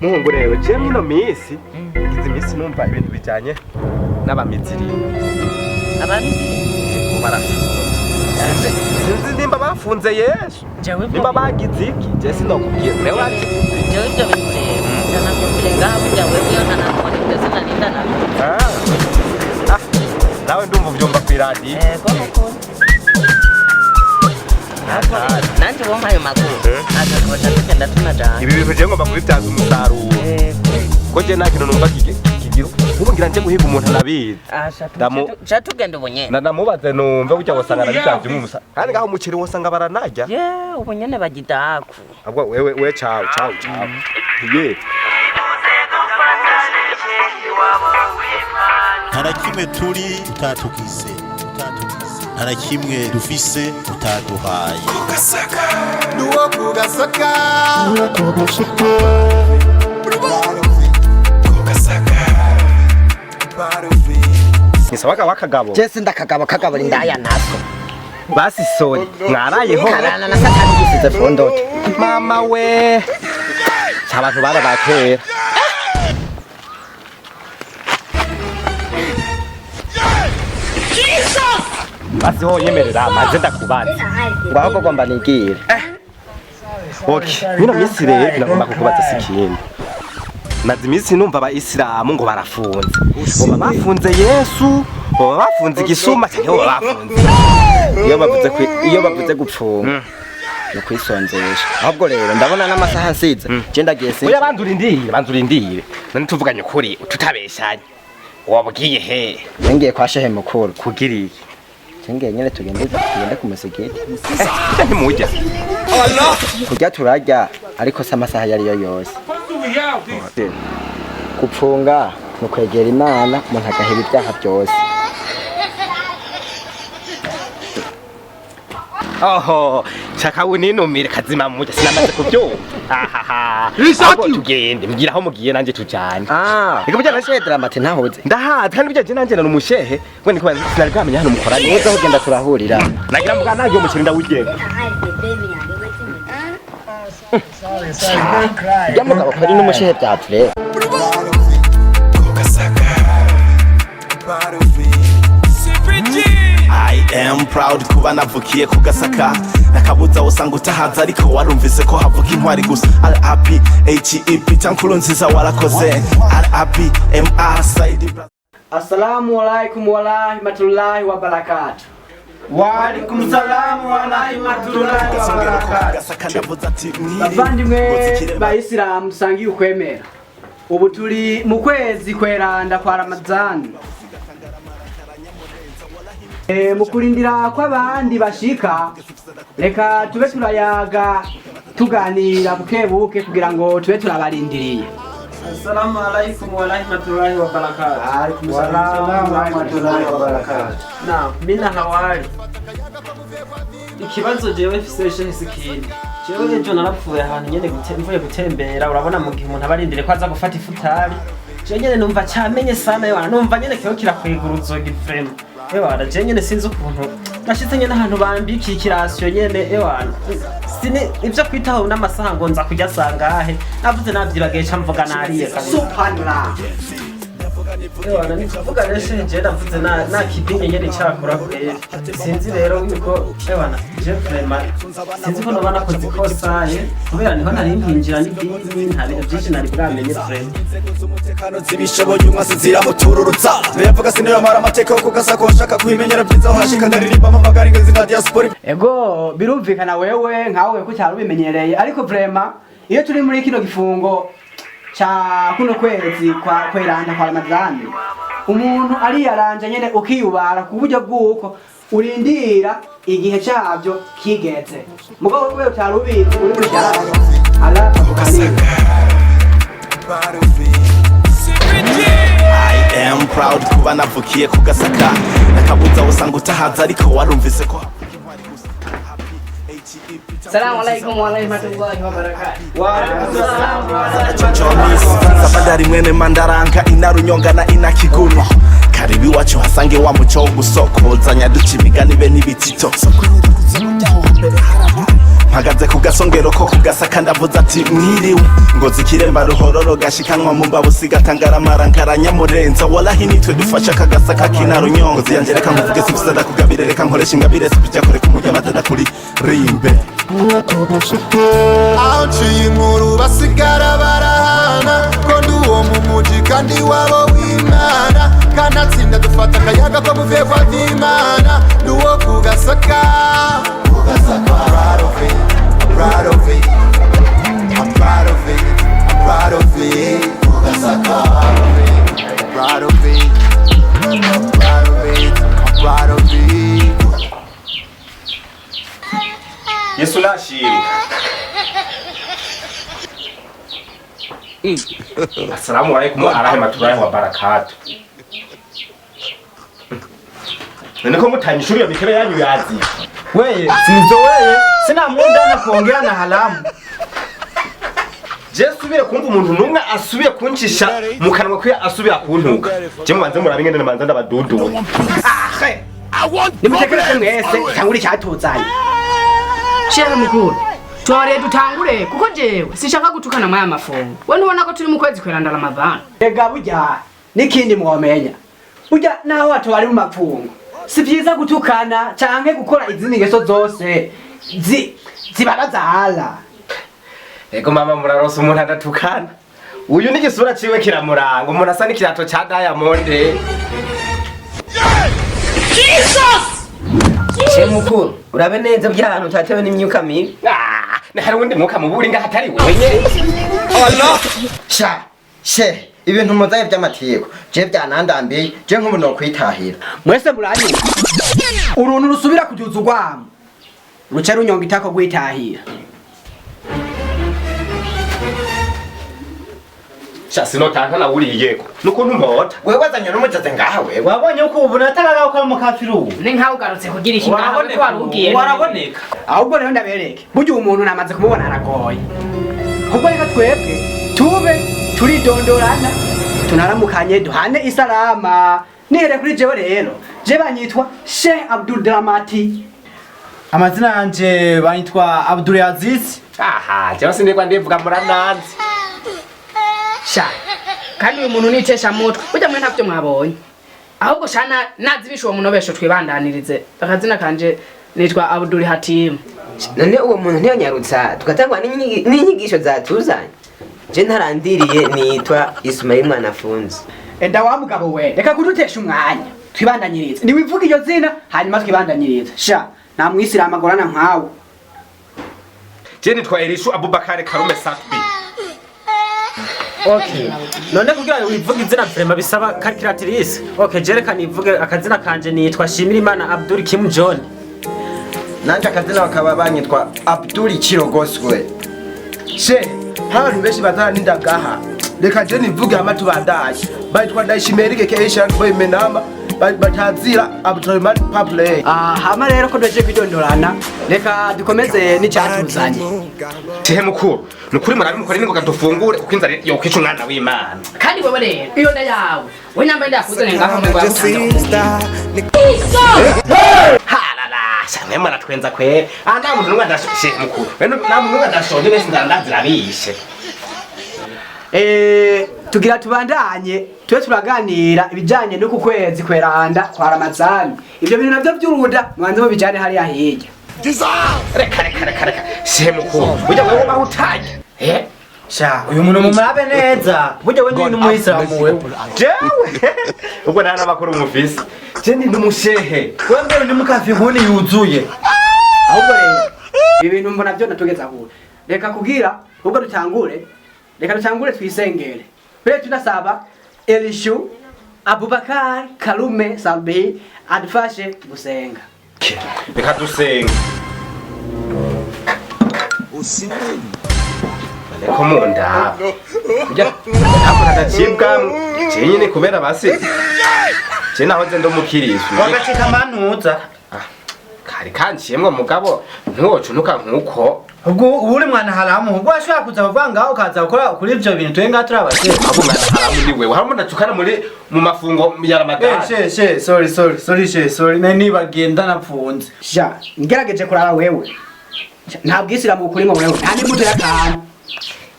muhungu rero je mino misi izi misi numva ibintu bijanye n'abamiziri sinzi nimba bafunze Yesu nimba bagize iki je sinokubwira rero ati jewe ibyo bintu rero ndanakubwira ngaho byawe iyo ntanakubona ndetse narinda nawe ndumva ubyumva ku radio nanjye wumva ayo makuru agakoda tugenda tunajana ibi bintu je ngomba kubibyaza umusaruro ko je nta kintu numva kigira ubu ngira nje guhiga umuntu nabizi cha tugenda ubunyene ndamubaze numva bucya wasanga nabitavye umusa kandi ngaho umuceri wosanga baranajya ubunyene bagidaku ahubwo wewe ciao ye harakimwe turi tutatugize harakimwe dufise utaduhaye kugasaka nisabaka wakagabo Jesse ndakagabo lindaya naso basi sori mwarayeho karana na satani gisize fondote mama we abantu barabakera basi ho yemerera maze ndakubaza ngaho kogomba nigire okay bino misi rero nagomba kukubaza sikindi maze imisi numva abayisilamu ngo barafunze uba bafunze Yesu uba bafunze igisuma cyangwa bafunze iyo bavuze gupfunga no kwisonzesha ahubwo rero ndabona n'amasaha asize je ndagiye se oya banzurindire none tuvuganye ukuri tutabeshanye wabwiye he ngiye kwa shehe mukuru kugira iki ngiye nyene tugende ku musigiti ntimujya kurya turarya ariko se amasaha yari yo yose gupfunga no kwegera Imana umuntu agahera ibyaha byose oho chaka uninumire kazima mujya sinamaze kubyumva ahaha tugende mbwira aho mugiye nanje tujane reka mujya na shehe Dramate ntahoze ndahaza kandi bijya nanje na umushehe we niko sinari kwamenya hano mukoranye uza kugenda turahurira nagira mvuga nagiye umukiri ndawugenda ya mugabo kwari n'umushehe byature I am proud kuba navukiye kugasaka nakabuza usanga utahaza ariko warumvise ko havuka intwari gusa RAP HEP tankuru nziza warakoze RAP MR Saidi. Assalamu alaikum wa rahmatullahi wa barakatuh. Wa alaikum salam wa rahmatullahi wa barakatuh. Bavandimwe bayisilamu dusangiye ukwemera ubu turi mu kwezi kweranda kwa Ramadhan. Mukurindira ko abandi bashika reka tube turayaga tuganira bukebuke kugira ngo tube turabarindiriye. Assalamu alaikum wa rahmatullahi wa barakatuh. Alaikum salam wa rahmatullahi wa barakatuh. Na mina hawari ikibazo jewe mfise shehe sikindi jewe ejo narapfuye ahantu nyene mvuye gutembera urabona mu gihe umuntu abarindire ko aza gufata ifutari jewe nyene numva cyamenye sana yewana numva nyene kiyo kirakwiguruzo gifrema ewana je nyene sinzi ukuntu nashitse nyene ahantu bambikiye ikirasiyo nyene ewana sini ivyo kwitaho n'amasaha ngo nza kujya sangahe navuze navyibagiye ca mvuga nariye Subhanallah. ewana nikuvuga reshe je navuze na kidinye nyene cyakora kweri sinzi rero yuko ewana je vraiment sinzi ko nobana ko zikosaye kubera niho nari mpinjira n'idini ntari byinshi nari bwamenye vraiment umutekano zibishoboye umwasi ziramutururutsa ndayavuga sinera mara amateka yo kugasako nshaka kwimenyera byiza washika ndaririmba amagari ngezi na diaspora Ego birumvikana wewe nkawe ko cyari bimenyereye ariko vraiment iyo turi muri kino gifungo cha kuno kwezi kwa kweranda kwa Ramadhan umuntu ari yaranje nyene ukiyubara ku buryo bwuko urindira igihe cyabyo kigeze mugabo wewe cyari ubizi uri muri cyara ala akukaniye I am proud kuba navukiye kugasaka nakabuza usanga utahaza ariko warumvise ko Assalamu alaikum wa rahmatullahi wa barakatuh. wa alaikum salam Sabadari mwene mandaranga inarunyonga na inakiguni karibi wacu hasange wa muco gusokoza nyaduca imigani be n'ibitito mpagaze ku gasongero ko kugasaka ndavuze ati mwiriwe ngo zikiremba ruhororo gashikanwa mu mbabu sigatangara amarangara nyamurenza wallahi nitwe dufasha kagasaka kinarunyongo ziyanje reka nkuvuge sifisa ndakugabire reka nkoresha ingabire sipija kore kumujya batata kuri rimbe aciye inkuru basigara barahana ko ndi uwo mu muji kandi wabo w'Imana kanatsinda dufata akayaga ko muvuye kwa Imana ndi uwo kugasaka proud of it, I'm proud of it, I'm proud of it, I'm proud of it, kugasaka I'm proud of it, I'm proud of it, I'm proud of it. Yesu nashimwe. Assalamu alaikum wa rahmatullahi wa barakatuh. Niko mutanyishuri ya mikebe yanyu yazi. Weye, sinizoweye, sina muda na kuongea na halamu. Je subire kumva umuntu numwe asubiye kuncisha mu kanwa kwe asubira kuntuka. Je mubanze murabinge na manza ndabadudu. nimutekereze mwese cyangwa uri cyatuzanye Shehe mukuru tware dutangure kuko jewe sishaka gutukana mwaya mafungo we ntubona ko turi mu kwezi kweranda Ramadhan ega burya nikindi mwomenya burya naho watu bari mu mapfungo si byiza gutukana canke gukora izindi ngeso zose zibabaza hala. Ego mama murarosa umuntu adatukana. Uyu ni gisura ciwe kiramuranga umuntu asa n'ikirato ca Diamond. Shehe mukuru urabe neza by'ahantu utatewe n'imyuka mibi. Ni hari undi mwuka muburi nga hatari wewe nyene. Allah. She ibintu muzaye by'amateko je byanandambiye je nk'umuntu no kwitahira. Mwese muranyi uruntu rusubira kujuza urwamo ruce runyonga itako gwitahira. Sinotanga na uriyeko nuko ntumota Wewe wazanye n'umujaze ngaha wewe. wabonye uko ubu nataraga ko mukafiru ni nkaho ugarutse kugira ikingaho ko warugiye waraboneka Ahubwo rero ndabereke burya umuntu namaze kumubona aragoye. Ahubwo reka twebwe tube turidondorana tunaramukanye duhane isalama. Nihere kuri jewe rero je banyitwa Sheikh Abdul Dramati. Amazina yanje banyitwa Abdul Aziz. aha je basindikwa ndivuga murananzi sha kandi uyu muntu nicesha mutwe burya mwe ntavyo mwabonye ahubwo shana nazibisha uwo munobesho twibandanirize akazina kanje nitwa Abdul Hatim. None uwo muntu ntiyonyarutsa tugatangwa n'inyigisho zatuzanye. Je ntarandiriye nitwa Ismail Mwanafunzi. Enda wa mugabo we reka kudutesha umwanya twibandanyirize niwivuga iyo zina hanyuma twibandanyirize sha nta mwisilamu agorana nkawe. je nitwa Elishu Abubakar Karume Sakbi. okay none kugira wivuga izina vrema bisaba calculatrice okay jereka nivuge akazina kanje nitwa Shimirimana Abdul Kim John. Nanje akazina bakaba banyitwa Abdul Kirogoswe. She abantu benshi bataninda gaha. Reka je nivuge amatu bandaje. Bayitwa Ndayishimerike Keishan boy menama batazira Abdulrahman Pable. Hama rero ko doje kwidondorana reka dukomeze n'icyatuzanye. Tehe mukuru nukuri murabi mukore ningo gatufungure kuko inzara yo kwica umwana w'Imana. Kandi wewe rero iyo nda yawe we nyamba ndakuzane ngaho mu Halala cyane mwana twenza kwe anda muntu numwe ndashye mukuru beno na muntu numwe ndashonje bese ndandazira bishe. Tugira tubandanye twe turaganira ibijanye no kukwezi kweranda kwa Ramadhan. Ibyo bintu navyo by'uruda mwanze bijane hari ahirya. Reka she mukuru ujya wewe bahutaje Sha uyu muntu mumurabe neza. Burya we ni umuislamu wewe. jewe ubwo nana bakuru umufisi je ni numushehe Wewe mbere ni mukafi nkuni yuzuye. Ahubwo rero ibintu mbona byo natugeza aho. Reka kugira ubwo dutangure. Reka dutangure twisengere. Bere tunasaba Elishu Abubakar Karume Salbi adufashe gusenga. reka dusenga ko munda ujya hapo natacibwa je nyine kubera basi je nahoze ndomukirisu Wagacika manuza. kari kanciyemwe mugabo ntiwocunuka nkuko Ubwo uri mwana haramu ubwo ashaka kuza kuvanga ukaza gukora kuri ivyo bintu twenga turabase. abo mwana haramu ni wewe harimo ndacukana muri mu mafungo ya Ramadhan. Sorry. Nani bagenda napfunze. Sha ngerageje kurara wewe. nta bwisilamu bukurimo wewe nta n'imbuto y'akantu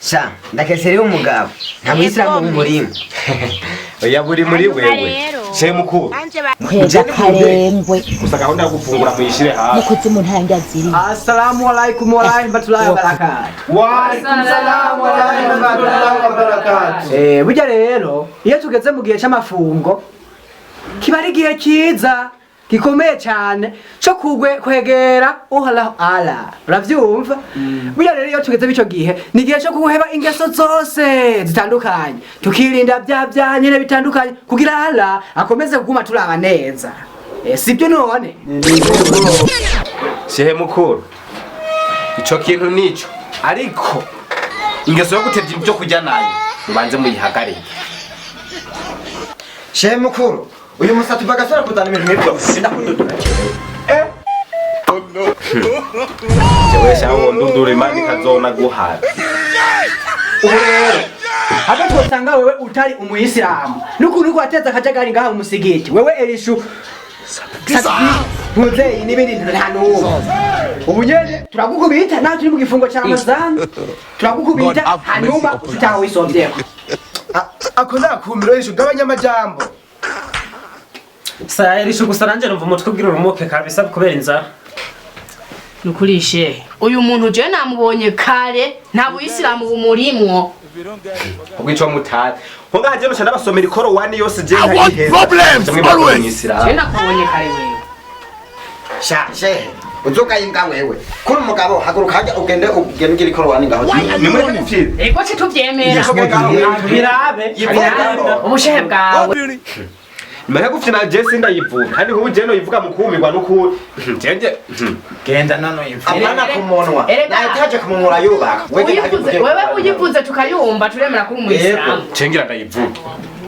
sha ndakesera umugabo nta mwisilamu murimo oya buri muri wewe she mukuru kwega karembwe gusa gahunda yo gufungura muyishire hafi mukuzimu ntanga ziri assalamu alaikum wa rahmatullahi wa barakatuh Wa alaikum salam wa rahmatullahi wa barakatuh. burya rero iyo tugeze mu gihe c'amafungo kiba ari igihe cyiza gikomeye cyane cyo kwegera uhoraho ala uravyumva burya rero iyo tugeze bico gihe ni igihe cyo guheba ingeso zose zitandukanye tukirinda bya nyene bitandukanye kugira ala akomeze kuguma turaba neza sibyo none shehe mukuru ico kintu nico ariko ingeso yo gutevya ibyo kurya nayo mubanze muyihagarike shehe mukuru uyu musatu bagasora kuzana ibintu nk'ibyo ndakundudura jewe shaho ndundura imani kazona guhara ubu rero hagati wasanga wewe utari umuyisilamu n'ukuntu wateza akajagari ngaha umusigiti wewe erishu muzeyi n'ibindi nta n'uwo ubu nyene turagukubita naho turi mu gifungo ca Ramadhan turagukubita hanyuma utaha wisomvyeko Ako nakumiro yisho gabanyamajambo. Saya erisho gusa nanje numva umutwe ugira urumuke kabisa kubera inzara. nukurishe uyu muntu je namubonye kare nta buyisilamu bumurimwo ubwo ico mutari nkungaje no cyane basomera ikoro wani yose je nka iheza je nakubonye kare wewe sha shehe uzokayinga wewe kuri umugabo haguruka hajya ugende ngira ikorwani ngaho ni muri bipfira ego ci tuvyemera Birabe ubushehe bwawe mbere gufina je sindayivuga kandi ubu je no yivuga mukumirwa nuko jeje genda nano yivuga amana kumonwa nahitaje kumonwa yubaka wewe uyivuze tukayumva turemera kuri umuyisilamu cengira ndayivuga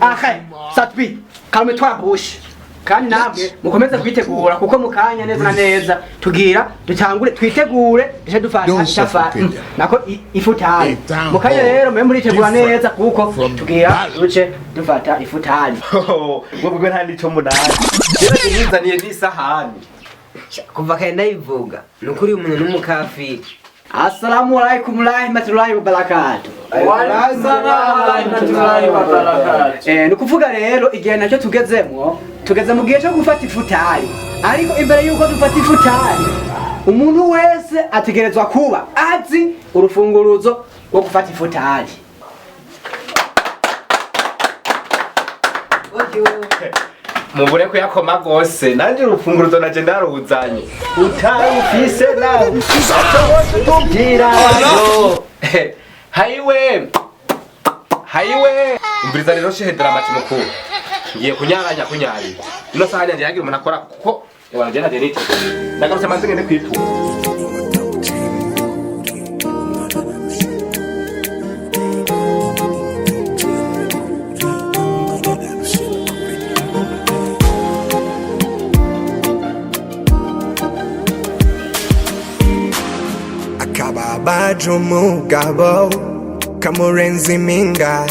ahe satbi kalme twabushi kandi namwe mukomeze kwitegura kuko mukanya neza na neza tugira dutangure twitegure dushe dufata shafa nako ifutari mukanya rero mwe muritegura neza kuko tugira duce dufata ifutari ubwo nta nico munani je nizaniye n'isahani kuva kare ndayivuga nukuri umuntu n'umukafiri assalamu alaikum warahmatullahi wabarakatuh nukuvuga rero igihe nacyo tugezemwo tugeze mu gihe cyo gufata ifutari ariko imbere yuko dufata ifutari umuntu wese ategerezwa kuba azi urufunguruzo rwo gufata ifutari mubure ko yakoma gose nanje urufunguruzo naje ndaruzanye utarufise nawe atobose tubwira hayiwe umbiriza rero shehe drama mukuru ngiye kunyaranya ino sahani yanje yagira umuntu akora kuko wanje naje niteguye ndagarutse manze ngende kwitura Akababaje umugabo kamurenze impinga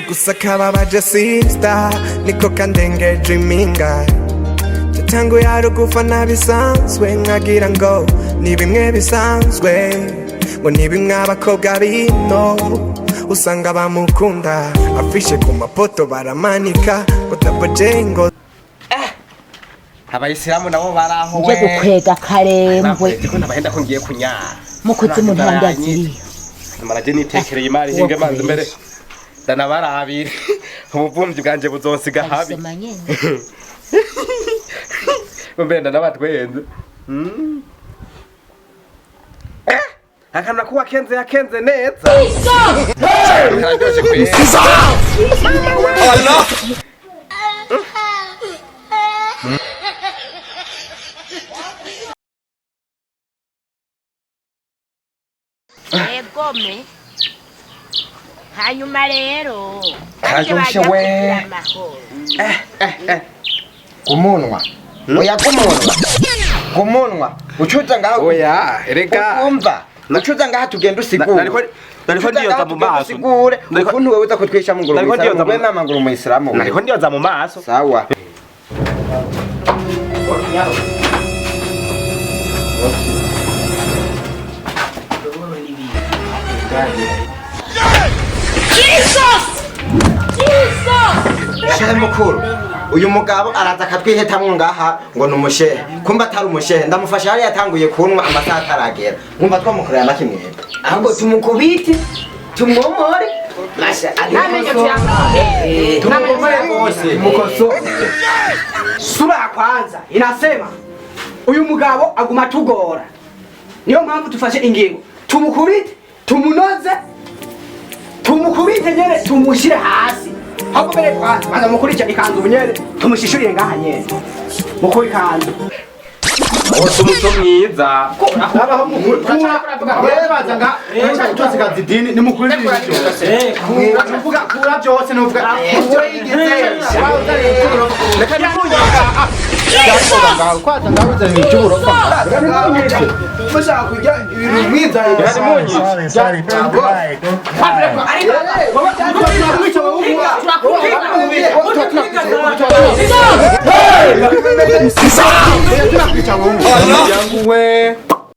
gusa kababaje sister niko kandengeje impinga tangu yaro gufana bisanzwe nkagira ngo ni bimwe bisanzwe ngo ni bimwe abakobwa bino usanga bamukunda afishe ku mapoto baramanika ngo tabojengo abayisilamu nabo baraho nje gukwega karembwe ko nabahenda ko ngiye kunyara mukuzimu ntanga ziri maraje nitekereye imari hinge manze mbere dana barabire ubuvumvyi bwanje buzonsiga habi mbenda nabatwenze akana kuwa kenze yakenze neza kararyoshe kweza Allah egome hanyuma rero kararyoshe we kumunwa oya kumunwa ucuza ngaho oya erega umva ucuza ngaho tugenda usigura nariko ndiyoza mu maso usigure ukuntu wewe uza kutwisha mu nguru nariko ndiyoza we namanguru mu Islamu nariko ndiyoza mu maso sawa Shehe mukuru, uyu mugabo araza akatwihetamwo ngaha ngo ni umushehe, kumba atari umushehe, ndamufasha hariya yatanguye kunywa amasaha ataragera, mwumva twamukorera amakimwebwe. ahubwo tumukubite tumwomore masha tumwomore bose mukoso. Sura ya kwanza inasema uyu mugabo aguma tugora, niyo mpamvu tufashe ingingo tumukubite tumunoze tumukubite nyene tumushire hasi ahubwo mbere kwanza baza mukurikira ikanzu bunyere tumushishurire ngaha nyene mukuri kanzu Wose umuco mwiza. Abaho mukuru. Baza nga twese kazidini ni mukuru n'ibyo. Kuvuga kura byose nuvuga. Reka nimunyaka. Yakoba kwaza ngabuze ni cyuburo. Mushaka kujya ibintu mwiza. Yangu we